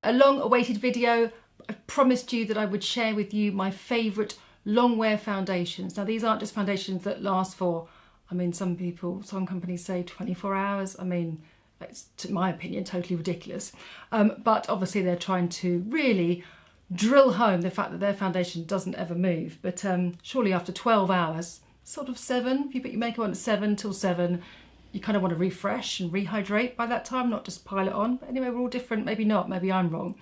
A long-awaited video. I promised you that I would share with you my favourite Longwear foundations. Now these aren't just foundations that last for, I mean, some companies say 24 hours. I mean, it's, to my opinion, totally ridiculous. But obviously they're trying to really drill home the fact that their foundation doesn't ever move. But surely after 12 hours, sort of 7, if you put your makeup on at 7 till 7, you kind of want to refresh and rehydrate by that time, not just pile it on. But anyway, we're all different, maybe not, maybe I'm wrong.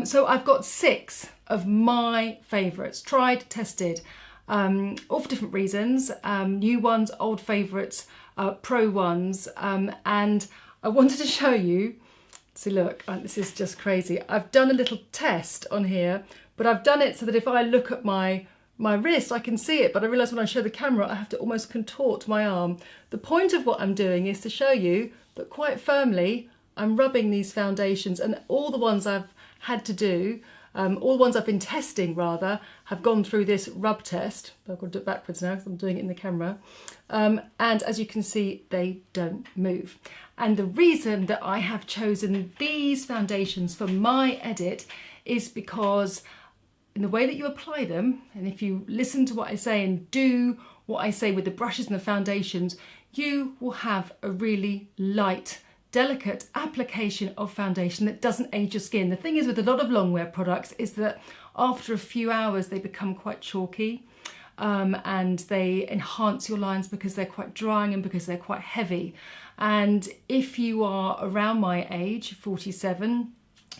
So I've got 6 of my favourites, tried, tested, all for different reasons, new ones, old favourites, pro ones, and I wanted to show you, see look, this is just crazy. I've done a little test on here, but I've done it so that if I look at my wrist, I can see it, but I realise when I show the camera, I have to almost contort my arm. The point of what I'm doing is to show you that quite firmly, I'm rubbing these foundations, and all the ones I've had to do, all the ones I've been testing rather, have gone through this rub test. I've got to do it backwards now because I'm doing it in the camera. And as you can see, they don't move. And the reason that I have chosen these foundations for my edit is because in the way that you apply them, and if you listen to what I say and do what I say with the brushes and the foundations, you will have a really light, delicate application of foundation that doesn't age your skin. The thing is with a lot of Longwear products is that after a few hours they become quite chalky, and they enhance your lines because they're quite drying and because they're quite heavy. And if you are around my age, 47,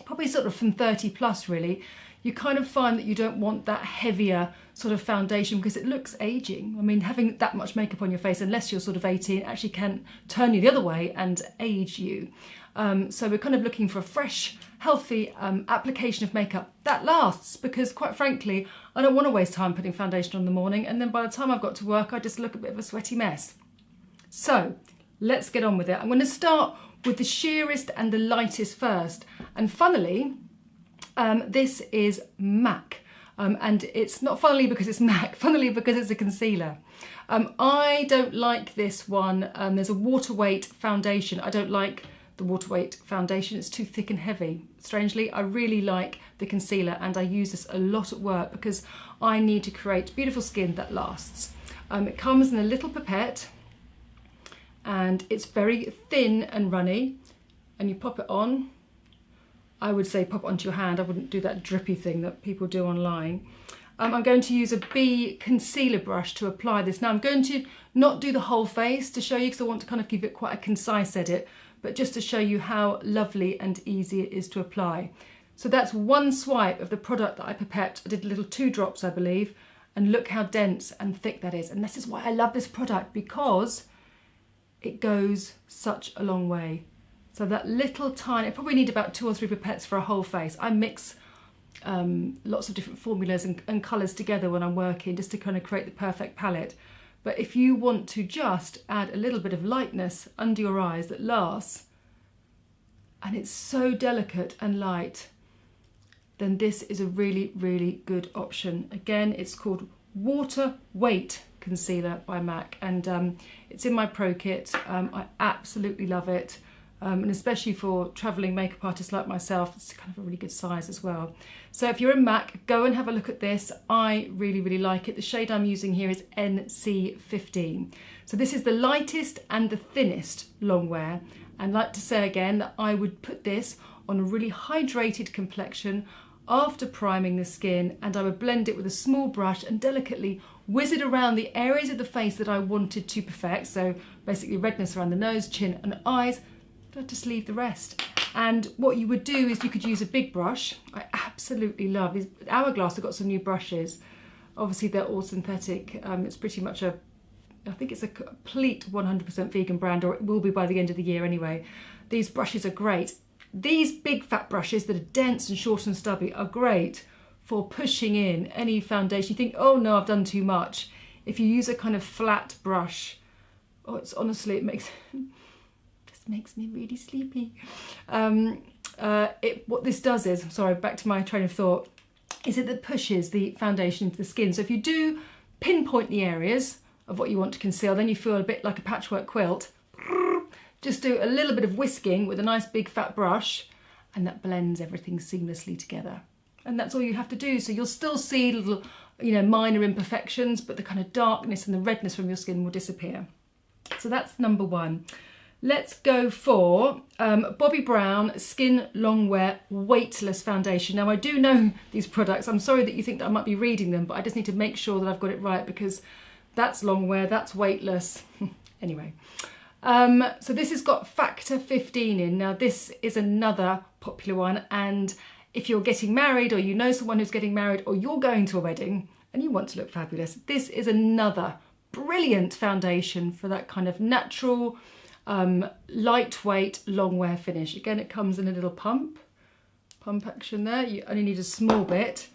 probably sort of from 30 plus really, you kind of find that you don't want that heavier sort of foundation because it looks aging. I mean, having that much makeup on your face, unless you're sort of 18, actually can turn you the other way and age you. So we're kind of looking for a fresh, healthy application of makeup that lasts, because quite frankly, I don't want to waste time putting foundation on in the morning, and then by the time I've got to work, I just look a bit of a sweaty mess. So let's get on with it. I'm going to start with the sheerest and the lightest first. And funnily, this is MAC, and it's not funnily because it's MAC, funnily because it's a concealer. I don't like this one. There's a water weight foundation. I don't like the water weight foundation. It's too thick and heavy. Strangely, I really like the concealer, and I use this a lot at work because I need to create beautiful skin that lasts. It comes in a little pipette, and it's very thin and runny, and you pop it on. I would say pop it onto your hand. I wouldn't do that drippy thing that people do online. I'm going to use a B concealer brush to apply this. Now I'm going to not do the whole face to show you, because I want to kind of give it quite a concise edit, but just to show you how lovely and easy it is to apply. So that's one swipe of the product that I pipetted. I did little 2 drops, I believe, and look how dense and thick that is. And this is why I love this product, because it goes such a long way. So that little tiny, I probably need about 2 or 3 pipettes for a whole face. I mix lots of different formulas and colours together when I'm working, just to kind of create the perfect palette. But if you want to just add a little bit of lightness under your eyes that lasts, and it's so delicate and light, then this is a really, really good option. Again, it's called Water Weight Concealer by MAC, and it's in my pro kit. I absolutely love it. And especially for travelling makeup artists like myself, it's kind of a really good size as well. So if you're in MAC, go and have a look at this. I really, really like it. The shade I'm using here is NC15. So this is the lightest and the thinnest Longwear. And I'd like to say again that I would put this on a really hydrated complexion after priming the skin, and I would blend it with a small brush and delicately whiz it around the areas of the face that I wanted to perfect. So basically redness around the nose, chin and eyes. But just leave the rest. And what you would do is you could use a big brush. I absolutely love these. Hourglass have got some new brushes. Obviously they're all synthetic. It's pretty much I think it's a complete 100% vegan brand, or it will be by the end of the year anyway. These brushes are great. These big fat brushes that are dense and short and stubby are great for pushing in any foundation. You think, oh no, I've done too much. If you use a kind of flat brush, oh, it's honestly, it makes me really sleepy. What this does is, sorry, back to my train of thought, is it pushes the foundation into the skin. So if you do pinpoint the areas of what you want to conceal, then you feel a bit like a patchwork quilt. Just do a little bit of whisking with a nice big fat brush, and that blends everything seamlessly together. And that's all you have to do. So you'll still see little, minor imperfections, but the kind of darkness and the redness from your skin will disappear. So that's number one. Let's go for Bobbi Brown Skin Longwear Weightless Foundation. Now I do know these products. I'm sorry that you think that I might be reading them, but I just need to make sure that I've got it right, because that's longwear, that's weightless. Anyway, so this has got factor 15 in. Now this is another popular one, and if you're getting married, or you know someone who's getting married, or you're going to a wedding and you want to look fabulous, this is another brilliant foundation for that kind of natural, lightweight longwear finish. Again, it comes in a little pump action there. You only need a small bit.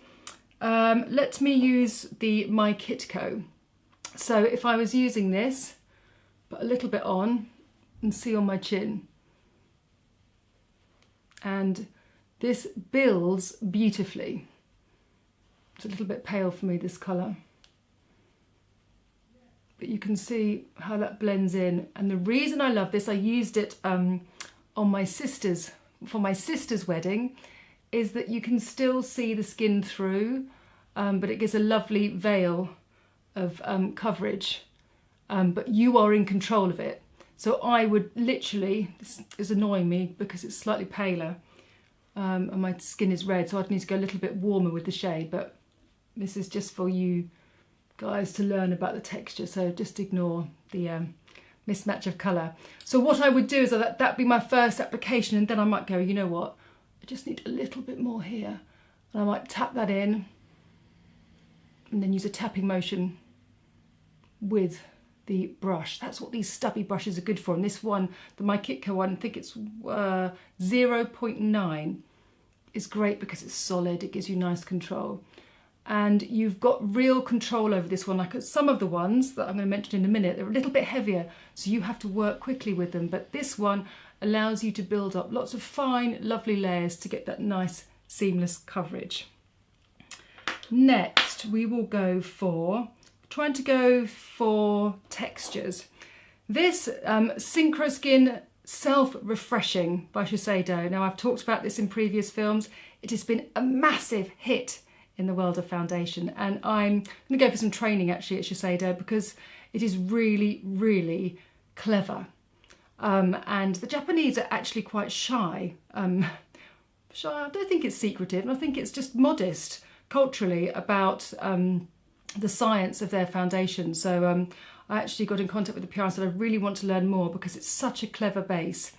Let me use the My Kitco. So if I was using this, put a little bit on and see on my chin, and this builds beautifully. It's a little bit pale for me, this colour, but you can see how that blends in. And the reason I love this, I used it on for my sister's wedding, is that you can still see the skin through, but it gives a lovely veil of coverage, but you are in control of it. So I would literally, this is annoying me because it's slightly paler, and my skin is red, so I'd need to go a little bit warmer with the shade, but this is just for you guys to learn about the texture, so just ignore the mismatch of colour. So what I would do is that'd be my first application, and then I might go, you know what, I just need a little bit more here, and I might tap that in and then use a tapping motion with the brush. That's what these stubby brushes are good for. And this one, the My Kitco one, I think it's 0.9, is great because it's solid, it gives you nice control. And you've got real control over this one. Like some of the ones that I'm going to mention in a minute, they're a little bit heavier, so you have to work quickly with them. But this one allows you to build up lots of fine, lovely layers to get that nice, seamless coverage. Next, we will go for, trying to go for textures. This Synchro Skin Self-Refreshing by Sado. Now, I've talked about this in previous films. It has been a massive hit in the world of foundation, and I'm going to go for some training actually at Sado because it is really, really clever. And the Japanese are actually quite shy. I don't think it's secretive, and I think it's just modest culturally about the science of their foundation. So I actually got in contact with the PR and said I really want to learn more because it's such a clever base.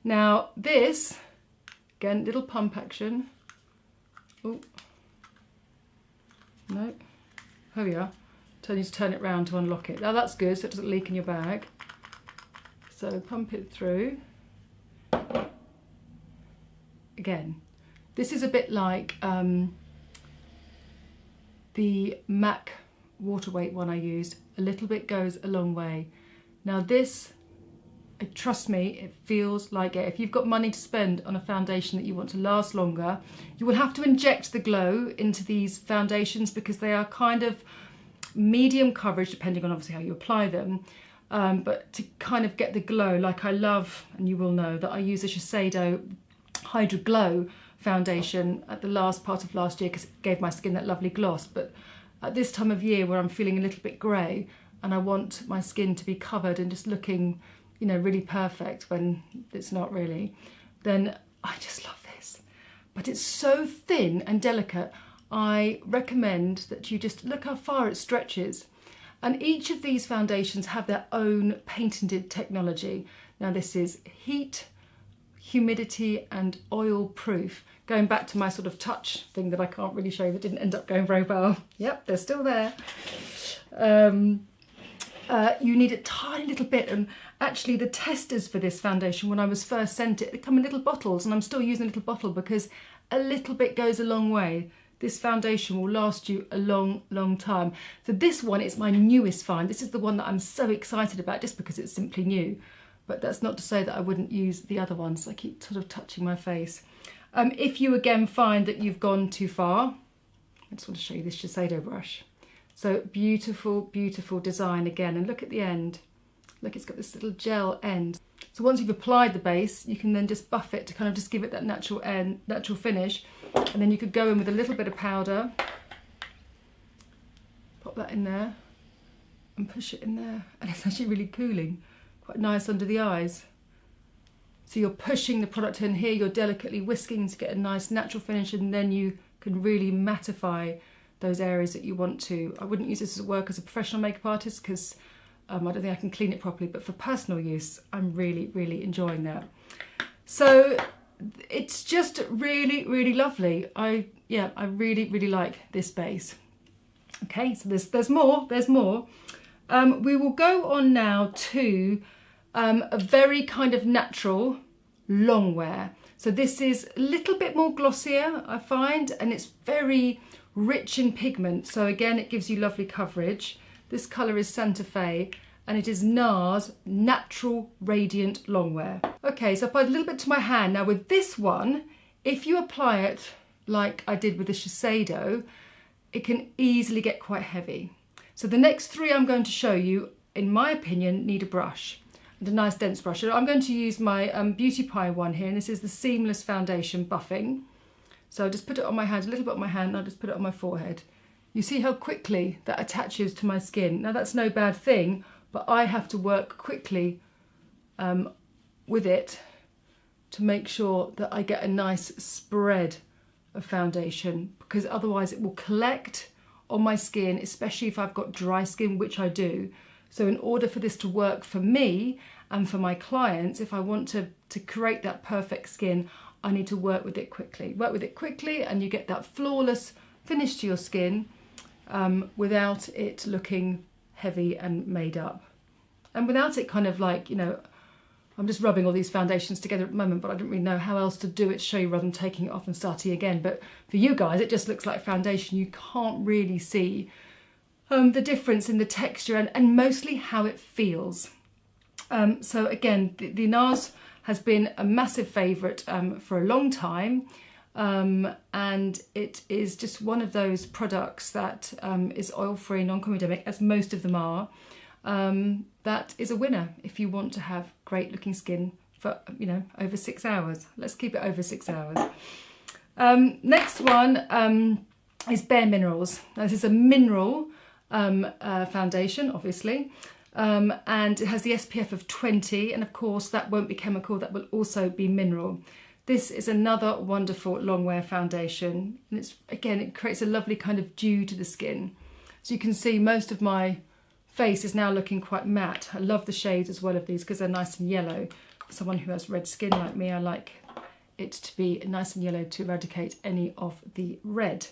Now this, again, little pump action. Oh, no, here we are. You need to turn it round to unlock it. Now that's good, so it doesn't leak in your bag. So pump it through. Again, this is a bit like the MAC water weight one I used. A little bit goes a long way. Now this, trust me, it feels like it. If you've got money to spend on a foundation that you want to last longer, you will have to inject the glow into these foundations because they are kind of medium coverage, depending on obviously how you apply them. But to kind of get the glow, like I love, and you will know that I use a Sado Hydra Glow foundation at the last part of last year because it gave my skin that lovely gloss. But at this time of year where I'm feeling a little bit grey and I want my skin to be covered and just looking, you know, really perfect when it's not really, then I just love this. But it's so thin and delicate. I recommend that you just look how far it stretches. And each of these foundations have their own patented technology. Now this is heat, humidity and oil proof. Going back to my sort of touch thing that I can't really show you that didn't end up going very well. Yep, they're still there. You need a tiny little bit, and actually the testers for this foundation, when I was first sent it, they come in little bottles, and I'm still using a little bottle because a little bit goes a long way. This foundation will last you a long, long time. So this one is my newest find. This is the one that I'm so excited about just because it's simply new. But that's not to say that I wouldn't use the other ones. I keep sort of touching my face. If you again find that you've gone too far, I just want to show you this Sado brush. So beautiful, beautiful design again. And look at the end. Look, it's got this little gel end. So once you've applied the base, you can then just buff it to kind of just give it that natural end, natural finish. And then you could go in with a little bit of powder, pop that in there and push it in there. And it's actually really cooling, quite nice under the eyes. So you're pushing the product in here, you're delicately whisking to get a nice natural finish, and then you can really mattify those areas that you want to. I wouldn't use this as work as a professional makeup artist because I don't think I can clean it properly, but for personal use, I'm really, really enjoying that. So it's just really, really lovely. I really, really like this base. Okay, so there's more. We will go on now to a very kind of natural Longwear. So this is a little bit more glossier, I find, and it's very rich in pigment. So again, it gives you lovely coverage. This colour is Santa Fe, and it is NARS Natural Radiant Longwear. Okay, so I applied a little bit to my hand. Now with this one, if you apply it like I did with the Sado, it can easily get quite heavy. So the next three I'm going to show you, in my opinion, need a brush, and a nice dense brush. So I'm going to use my Beauty Pie one here, and this is the Seamless Foundation Buffing. So I'll just put it on my hand, a little bit on my hand, and I'll just put it on my forehead. You see how quickly that attaches to my skin. Now that's no bad thing, but I have to work quickly with it to make sure that I get a nice spread of foundation, because otherwise it will collect on my skin, especially if I've got dry skin, which I do. So in order for this to work for me and for my clients, if I want to create that perfect skin, I need to work with it quickly. Work with it quickly, and you get that flawless finish to your skin without it looking heavy and made up. And without it kind of like, you know, I'm just rubbing all these foundations together at the moment, but I don't really know how else to do it to show you rather than taking it off and starting again. But for you guys, it just looks like foundation. You can't really see the difference in the texture and mostly how it feels. So again, the NARS has been a massive favourite for a long time. And it is just one of those products that is oil-free, non-comedemic, as most of them are. That is a winner if you want to have great looking skin for, you know, over 6 hours. Let's keep it over 6 hours. Next one is Bare Minerals. Now, this is a mineral foundation, obviously, and it has the SPF of 20, and of course that won't be chemical, that will also be mineral. This is another wonderful Longwear foundation, and it's, again, it creates a lovely kind of dew to the skin. So you can see most of my face is now looking quite matte. I love the shades as well of these because they're nice and yellow. For someone who has red skin like me, I like it to be nice and yellow to eradicate any of the red.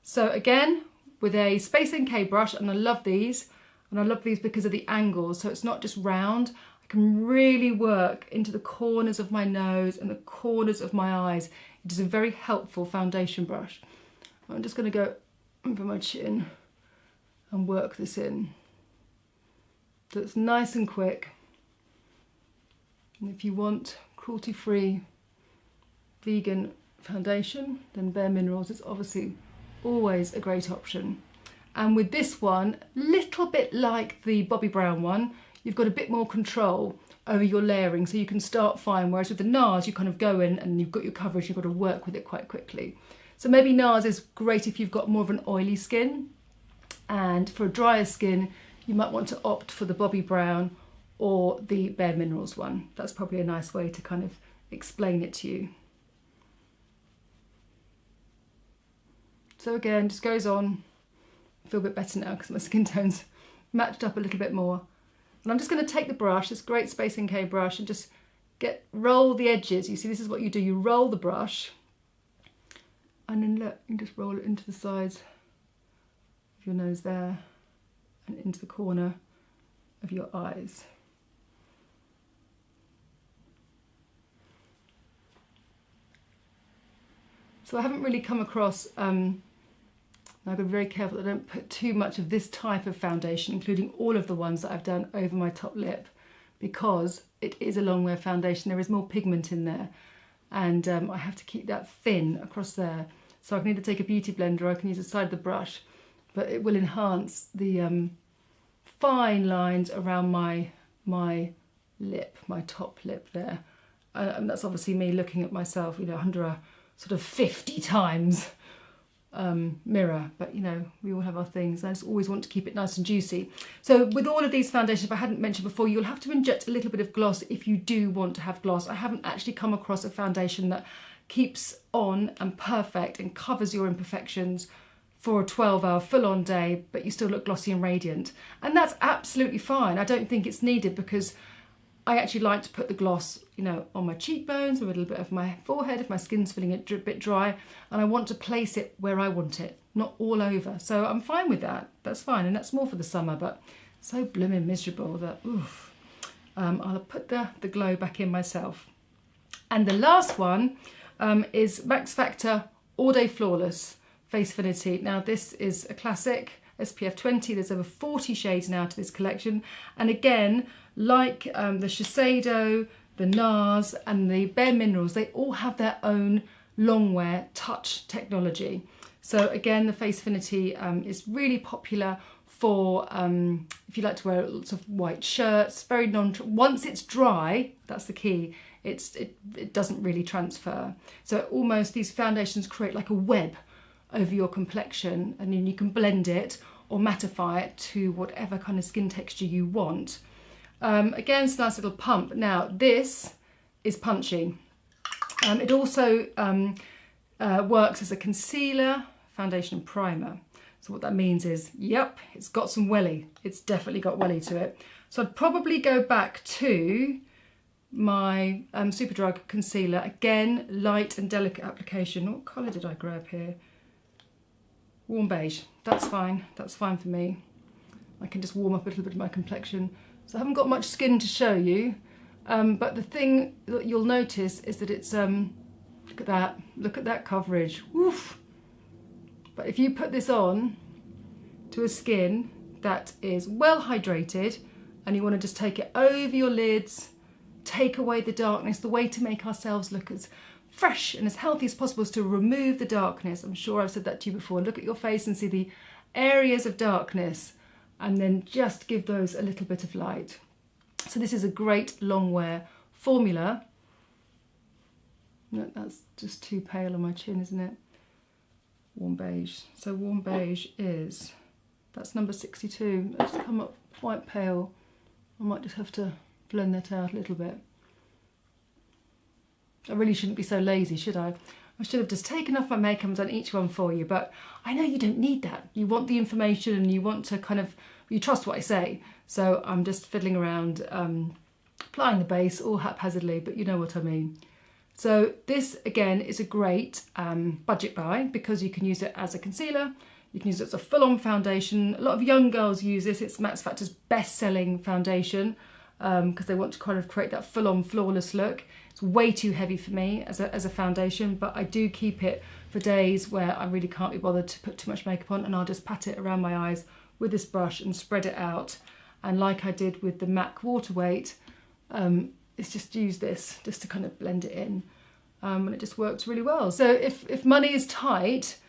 So again, with a Space NK brush, and I love these, because of the angles. So it's not just round. I can really work into the corners of my nose and the corners of my eyes. It is a very helpful foundation brush. I'm just going to go over my chin and work this in. So it's nice and quick. And if you want cruelty-free vegan foundation, then Bare Minerals is obviously always a great option. And with this one, little bit like the Bobbi Brown one, you've got a bit more control over your layering, so you can start fine, whereas with the NARS you kind of go in and you've got your coverage, you've got to work with it quite quickly. So maybe NARS is great if you've got more of an oily skin, and for a drier skin you might want to opt for the Bobbi Brown or the Bare Minerals one. That's probably a nice way to kind of explain it to you. So again, just goes on. I feel a bit better now because my skin tone's matched up a little bit more. And I'm just going to take the brush, this great Space NK brush, and just roll the edges. You see, this is what you do. You roll the brush, and then you just roll it into the sides of your nose there, and into the corner of your eyes. So I haven't really come across, I've got to be very careful that I don't put too much of this type of foundation, including all of the ones that I've done over my top lip, because it is a Longwear foundation. There is more pigment in there, and I have to keep that thin across there. So I can either take a beauty blender or I can use the side of the brush, but it will enhance the fine lines around my lip, my top lip there. And that's obviously me looking at myself, you know, under a sort of 50 times mirror, but you know, we all have our things. I just always want to keep it nice and juicy. So with all of these foundations, if I hadn't mentioned before, you'll have to inject a little bit of gloss if you do want to have gloss. I haven't actually come across a foundation that keeps on and perfect and covers your imperfections for a 12-hour full-on day, but you still look glossy and radiant. And that's absolutely fine. I don't think it's needed, because I actually like to put the gloss, you know, on my cheekbones, a little bit of my forehead if my skin's feeling a bit dry, and I want to place it where I want it, not all over. So I'm fine with that. That's fine, and that's more for the summer, but so blooming miserable that, oof. I'll put the glow back in myself. And the last one is Max Factor All Day Flawless Facefinity. Now this is a classic, SPF 20. There's over 40 shades now to this collection, and again, like the Sado, the NARS and the Bare Minerals, they all have their own Longwear touch technology. So again, the Facefinity is really popular for if you like to wear lots of white shirts, very once it's dry, that's the key, it doesn't really transfer. So almost these foundations create like a web over your complexion, and then you can blend it or mattify it to whatever kind of skin texture you want. Again, it's a nice little pump. Now this is punchy. It also works as a concealer, foundation and primer. So what that means is, yep, it's got some welly. It's definitely got welly to it. So I'd probably go back to my Superdrug concealer. Again, light and delicate application. What colour did I grab here? Warm beige. That's fine. That's fine for me. I can just warm up a little bit of my complexion. So I haven't got much skin to show you, but the thing that you'll notice is that it's, look at that coverage, woof. But if you put this on to a skin that is well hydrated, and you want to just take it over your lids, take away the darkness, the way to make ourselves look as fresh and as healthy as possible is to remove the darkness. I'm sure I've said that to you before. Look at your face and see the areas of darkness, and then just give those a little bit of light. So this is a great Longwear formula. No, that's just too pale on my chin, isn't it? Warm beige. So warm beige is, that's number 62. It's come up quite pale. I might just have to blend that out a little bit. I really shouldn't be so lazy, should I? I should have just taken off my makeup and done each one for you, but I know you don't need that. You want the information and you want to kind of, you trust what I say. So I'm just fiddling around, applying the base all haphazardly, but you know what I mean. So this again is a great budget buy, because you can use it as a concealer, you can use it as a full-on foundation. A lot of young girls use this. It's Max Factor's best-selling foundation because they want to kind of create that full-on flawless look. It's way too heavy for me as a foundation, but I do keep it for days where I really can't be bothered to put too much makeup on, and I'll just pat it around my eyes with this brush and spread it out. And like I did with the MAC Water Weight, it's just use this just to kind of blend it in, and it just works really well. So if money is tight,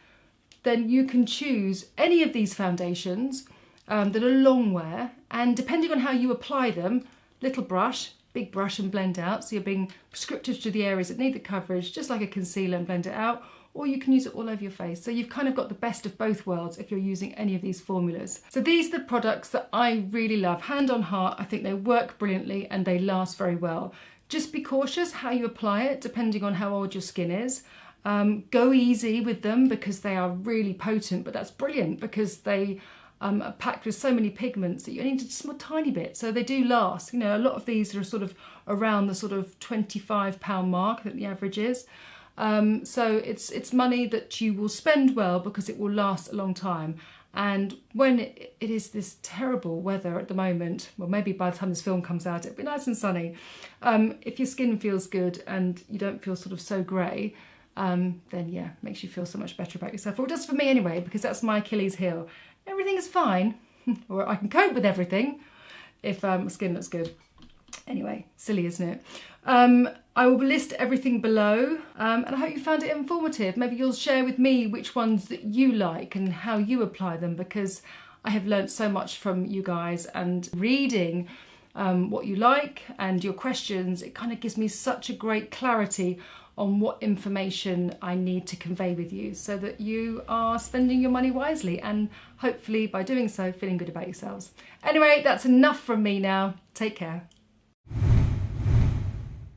then you can choose any of these foundations that are Longwear, and depending on how you apply them, little brush, big brush, and blend out. So you're being prescriptive to the areas that need the coverage, just like a concealer, and blend it out. Or you can use it all over your face. So you've kind of got the best of both worlds if you're using any of these formulas. So these are the products that I really love. Hand on heart, I think they work brilliantly and they last very well. Just be cautious how you apply it, depending on how old your skin is. Go easy with them because they are really potent, but that's brilliant because they are packed with so many pigments that you only need just a tiny bit. So they do last. You know, a lot of these are sort of around the sort of £25 mark that the average is. So it's money that you will spend well because it will last a long time. And when it is this terrible weather at the moment, well, maybe by the time this film comes out, it'll be nice and sunny. If your skin feels good and you don't feel sort of so grey, then yeah, makes you feel so much better about yourself. Or just for me anyway, because that's my Achilles heel. Everything is fine, or I can cope with everything if my skin looks good. Anyway, silly, isn't it? I will list everything below, and I hope you found it informative. Maybe you'll share with me which ones that you like and how you apply them, because I have learnt so much from you guys, and reading what you like and your questions, it kind of gives me such a great clarity on what information I need to convey with you so that you are spending your money wisely and hopefully by doing so feeling good about yourselves. Anyway, that's enough from me now. Take care.